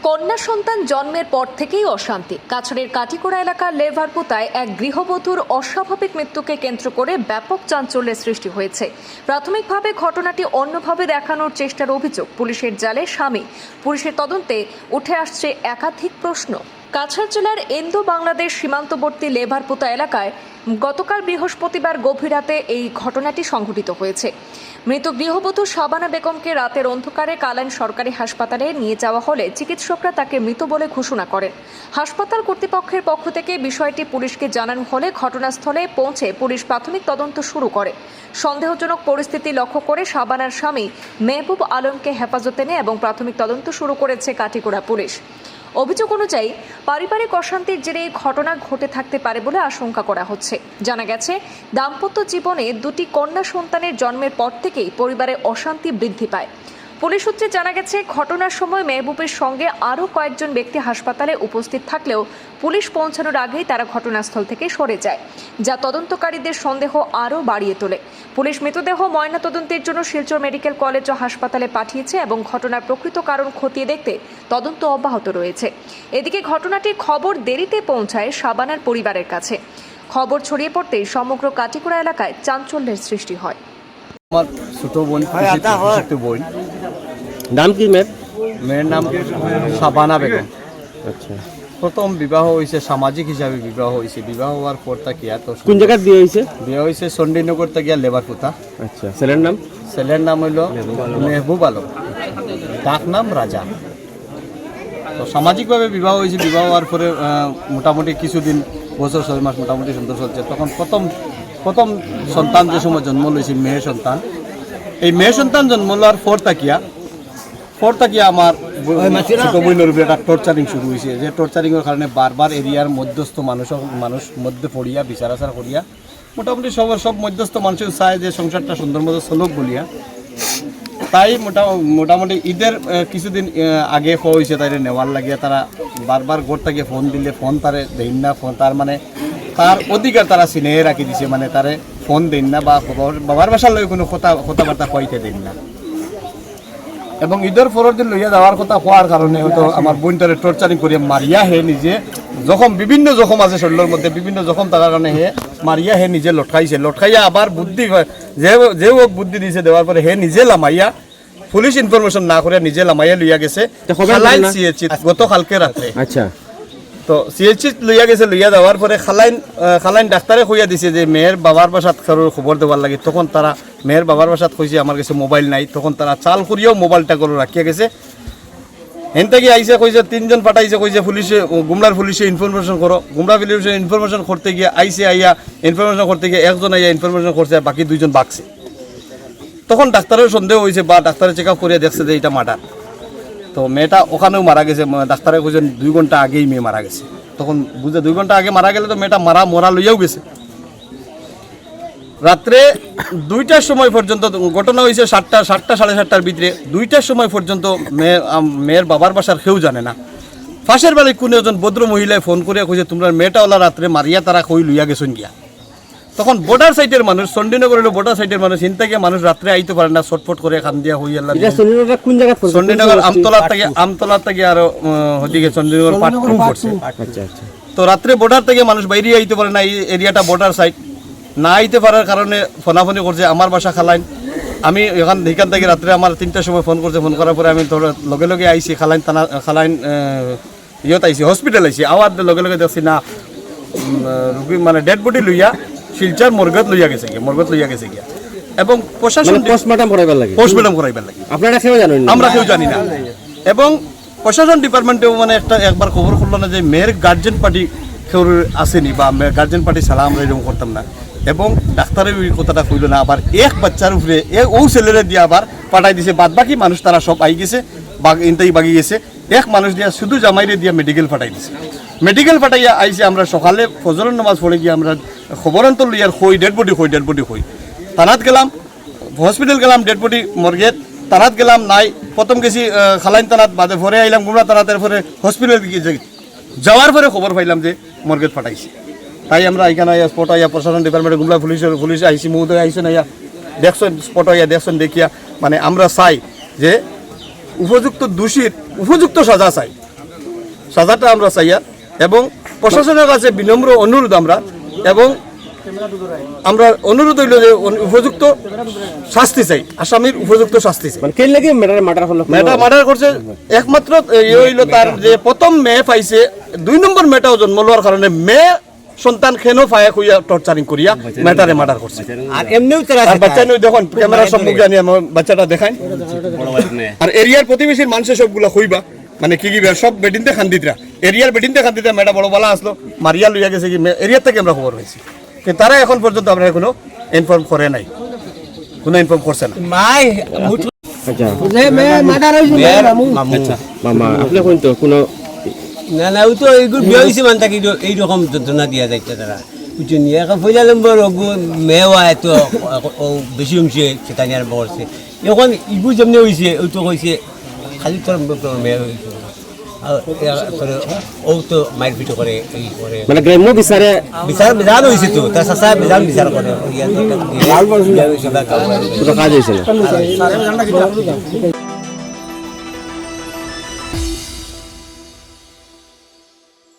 কন্যা সন্তান জন্মের পর থেকেই অশান্তি। কাছড়ের কাটিকোড়া এলাকার লেভারপোতায় এক গৃহবধূর অস্বাভাবিক মৃত্যুকে কেন্দ্র করে ব্যাপক চাঞ্চল্যের সৃষ্টি হয়েছে। প্রাথমিকভাবে ঘটনাটি অন্যভাবে দেখানোর চেষ্টার অভিযোগ পুলিশের জালে স্বামী। পুলিশের তদন্তে উঠে আসছে একাধিক প্রশ্ন। কাছাড় জেলার ইন্দো বাংলাদেশ সীমান্তবর্তী লেভারপোতা এলাকায় গতকাল বৃহস্পতিবার গভীর রাতে এই ঘটনাটি সংঘটিত হয়েছে। মৃত গৃহবধূ শাবানা বেগমকে রাতের অন্ধকারে কালাইন সরকারি হাসপাতালে নিয়ে যাওয়া হলে চিকিৎসকরা তাকে মৃত বলে ঘোষণা করেন। হাসপাতাল কর্তৃপক্ষের পক্ষ থেকে বিষয়টি পুলিশকে জানানো হলে ঘটনাস্থলে পৌঁছে পুলিশ প্রাথমিক তদন্ত শুরু করে। সন্দেহজনক পরিস্থিতি লক্ষ্য করে শাবানার স্বামী মেহবুব আলমকে হেফাজতে নেয় এবং প্রাথমিক তদন্ত শুরু করেছে কাটিকোড়া পুলিশ। অভিযোগ অনুযায়ী পারিবারিক অশান্তির জেরে এই ঘটনা ঘটে থাকতে পারে বলে আশঙ্কা করা হচ্ছে। জানা গেছে, দাম্পত্য জীবনে দুটি কন্যা সন্তানের জন্মের পর থেকেই পরিবারে অশান্তি বৃদ্ধি পায়। পুলিশ সূত্রে জানা গেছে, ঘটনার সময় মেহবুবের সঙ্গে আরও কয়েকজন ব্যক্তি হাসপাতালে উপস্থিত থাকলেও পুলিশ পৌঁছানোর আগেই তারা ঘটনাস্থল থেকে সরে যায়, যা তদন্তকারীদের সন্দেহ আরও বাড়িয়ে তোলে। পুলিশ মৃতদেহ ময়নাতদন্তের জন্য শিলচর মেডিকেল কলেজ ও হাসপাতালে পাঠিয়েছে এবং ঘটনার প্রকৃত কারণ খতিয়ে দেখতে তদন্ত অব্যাহত রয়েছে। এদিকে ঘটনাটির খবর দেরিতে পৌঁছায় শাবানার পরিবারের কাছে। খবর ছড়িয়ে পড়তেই সমগ্র কাটিকোড়া এলাকায় চাঞ্চল্যের সৃষ্টি হয়। আমার ছোট বোন বোন নাম কি মেয়ের নাম শাবানা বেগম। আচ্ছা, প্রথম বিবাহ হয়েছে সামাজিক হিসাবে বিবাহ হয়েছে। বিবাহ হওয়ার পর তাকিয়া তো কোন জায়গায় বিয়ে হয়েছে? বিয়ে হয়েছে চণ্ডীনগর তাকিয়া লেবারপোতা। আচ্ছা, ছেলের নাম? ছেলের নাম হইল মেহবুব আলম, ডাক নাম রাজা। তো সামাজিকভাবে বিবাহ হয়েছে। বিবাহ হওয়ার পরে মোটামুটি কিছুদিন, বছর 6 মাস মোটামুটি সুন্দর চলছে। তখন প্রথম সন্তান যে সময় জন্ম লইছে মেয়ে সন্তান, এই মেয়ে সন্তান জন্ম লওয়ার পর তাকিয়া আমার ছোট বোনের উপরে একটা টর্চারিং শুরু হয়েছে। যে টর্চারিংয়ের কারণে বারবার এরিয়ার মধ্যস্থ মানুষ মধ্যে পড়িয়া বিচার আচার করিয়া মোটামুটি সব মধ্যস্থ মানুষ চায় যে সংসারটা সুন্দর মতো চলুক বলিয়া। তাই মোটামুটি ঈদের কিছুদিন আগে হয়েছে তাই নেওয়ার লাগিয়া তারা বারবার গোড় থেকে ফোন দিলে ফোন তারে দেন না। ফোন তার মানে তার অধিকার তারা চিনে রাখি দিছে, মানে তারে ফোন দেন না বা বাবার বাসার লগে কোনো কথাবার্তা কইতে দেন না। এবং ঈদের পরের দিন লইয়া যাওয়ার কথা হওয়ার কারণে হয়তো আমার বোনটারে টর্চারিং করিয়া মারিয়া হে নিজে জখম, বিভিন্ন জখম আছে শরীরের মধ্যে, বিভিন্ন জখম থাকার কারণে হে মারিয়া হে নিজে লটকাইয়া আবার বুদ্ধি যে বুদ্ধি দিয়েছে দেওয়ার পরে হে নিজে লামাইয়া পুলিশ ইনফরমেশন না করে নিজে লামাইয়া লইয়া গেছে গতকালকে রাত্রে। আচ্ছা, তো সিএইচি লইয়া গেছে। লইয়া যাওয়ার পরে খালাইন ডাক্তারে কইয়া দিছে যে মেয়ের বাবার বাসাত কারোর খবর দেওয়ার লাগে। তখন তারা মেয়ের বাবার বাসাত কইছে আমার কাছে মোবাইল নাই। তখন তারা চাল করিয়াও মোবাইলটা করে রাখিয়া গেছে। হেন থেকে আইসে কইছে 3 জন পাঠাইছে, কইছে পুলিশে গুমলার পুলিশে ইনফরমেশন করো। গুমলা পুলিশে ইনফরমেশন করতে গিয়ে আইয়া ইনফরমেশন করতে গিয়ে একজন আইয়া ইনফরমেশন করছে, বাকি 2 জন বাকছে। তখন ডাক্তারের সন্দেহ হয়েছে বা ডাক্তারে চেক আপ করিয়া দেখছে যে এটা মার্ডার। তো মেয়েটা ওখানেও মারা গেছে। ডাক্তারে কইছেন 2 ঘন্টা আগেই মেয়ে মারা গেছে। তখন বুঝে 2 ঘন্টা আগে মারা গেলে তো মেয়েটা মরা লইয়াও গেছে। রাত্রে 2টার সময় পর্যন্ত ঘটনা হয়েছে, 7টা সাড়ে 7টার ভিতরে 2টার সময় পর্যন্ত মেয়ের বাবার বাসার কেউ জানে না। ফাঁসের বেলায় কোনো একজন ভদ্র মহিলায় ফোন করে কইছে তোমরা মেয়েটা ওলা রাত্রে মারিয়া তারা কই লইয়া গেছেন গিয়া। তখন বর্ডার সাইডের মানুষ, চণ্ডীনগরের বর্ডার সাইডের মানুষ হিনতাকে মানুষ রাত্রে আইতে পারে না, ছটফট করে খান দিয়া হইয়া লাগে। চণ্ডীনগর আমতলার থেকে আরো ওদিকে চণ্ডীনগর পার্ট 2 পড়ছে। তো রাত্রে বর্ডার থেকে মানুষ বাইরে আইতে পারে না, এই এরিয়াটা বর্ডার সাইড। না আইতে পারার কারণে ফোনাফোনি করছে আমার বাসা খালাইন। আমি এখান থেকে রাত্রে আমার 3টার সময় ফোন করছে। ফোন করার পরে আমি লগে লগে আইছি খালাইন ইয়ত আইছি, হসপিটাল আইছি। আওয়ার লগে দেখছি না রুগী মানে ডেড বডি লইয়া শিলচর মর্গত লইয়া গেছে গিয়া। এবং প্রশাসন পোস্টমর্টম করাইবার লাগে। আপনারা কেউ জানেন না? আমরা কেউ জানি না। এবং প্রশাসন ডিপার্টমেন্টেও মানে একবার খবর করলো না যে মেয়ের গার্জেন পার্টি কেউ আসেনি বা গার্জেন পার্টি ছাড়া আমরা এরকম করতাম না। এবং ডাক্তারের ওই কথাটা কইল না। আবার এক বাচ্চার উপরে ও ছেলেরে দিয়ে আবার পাঠাই দিছে। বাদ বাকি মানুষ তারা সব আই গেছে, ইনতাই বাগি গেছে। এক মানুষ দিয়া শুধু জামাইরে দিয়া মেডিকেল পাঠাই দিছে। মেডিকেল পাঠাইয়া আইসে। আমরা সকালে ফজরের নামাজ পড়ে গিয়ে আমরা খবরান্তর লইয়ার ডেড বডি থানাত গেলাম, হসপিটাল গেলাম, ডেড বডি মর্গেত থানাত গেলাম নাই। প্রথম গেছি খালাইন থানাত, বাদে ভরে আইলাম গুমরা থানাতের পরে হসপিটাল যাওয়ার পরে খবর পাইলাম যে মর্গেত পাঠাইছে। তাই আমরা এখানে স্পট আইয়া প্রশাসন ডিপার্টমেন্টে গুমলা পুলিশ আইসি, মহোদয় আইসেন আইয়া দেখছেন, স্পট আইয়া দেখছেন। দেখিয়া মানে আমরা চাই যে উপযুক্ত দোষীর উপযুক্ত সাজা চাই। সাজাটা আমরা চাইয়া এবং প্রশাসনের কাছে বিনম্র অনুরোধ আমরা এবং আমরা অনুরোধ হইল যে উপযুক্ত শাস্তি চাই, আসামির উপযুক্ত শাস্তি চাই। মানে কে লাগে মার্ডার হলো? মেয়েটা মার্ডার করছে একমাত্র হইল তার যে প্রথম মেয়ে পাইছে, 2 নম্বর মেয়েটাও জন্ম লওয়ার কারণে মেয়ে সন্তান খেনো ফায়া খুইয়া টর্চারিং করিয়া মেয়েটারে মার্ডার করছে। আর এমনিও তারা আর বাচ্চা নিয়ে দেখুন ক্যামেরার সম্মুখে আনি আমার বাচ্চাটা দেখাই। আর এরিয়ার প্রতিবেশীর মানুষের সবগুলা খুইবা মানে কি সব বেডিনতে খান্দিতরা, এরিয়ার বেডিনতে খান্দিতে মেয়েটা বড় বলা আসলো মারিয়া লইয়া গেছে কি এরিয়ার থেকে আমরা খবর হয়েছি, কিন্তু তারা এখন পর্যন্ত আমরা কোনো ইনফর্ম করে নাই, কোনো ইনফর্ম করছে না। মাই আচ্ছা মামু মামা আপনি কোন তো কোনো না না ও তো এইগুলো বিয়ে হয়েছে মানে তাকে এইরকম যন্ত্রণা দিয়া যাইতে তারা বুঝছো নি এখন পয়লা নম্বর মেওয়া এত ও বেশি অংশে সেটা নিয়ে আরম্ভ করছে। এখন ইগুলো যেমনি হয়েছে ও তো কইছে খালি তোর মেয়ে হয়েছে ও তো মাইর পিটো করে এই করে মানে গ্রাম্য বিচারে বিচার হয়েছে তো তার চাষা বিচার করে কোনো কাজ হয়েছে না।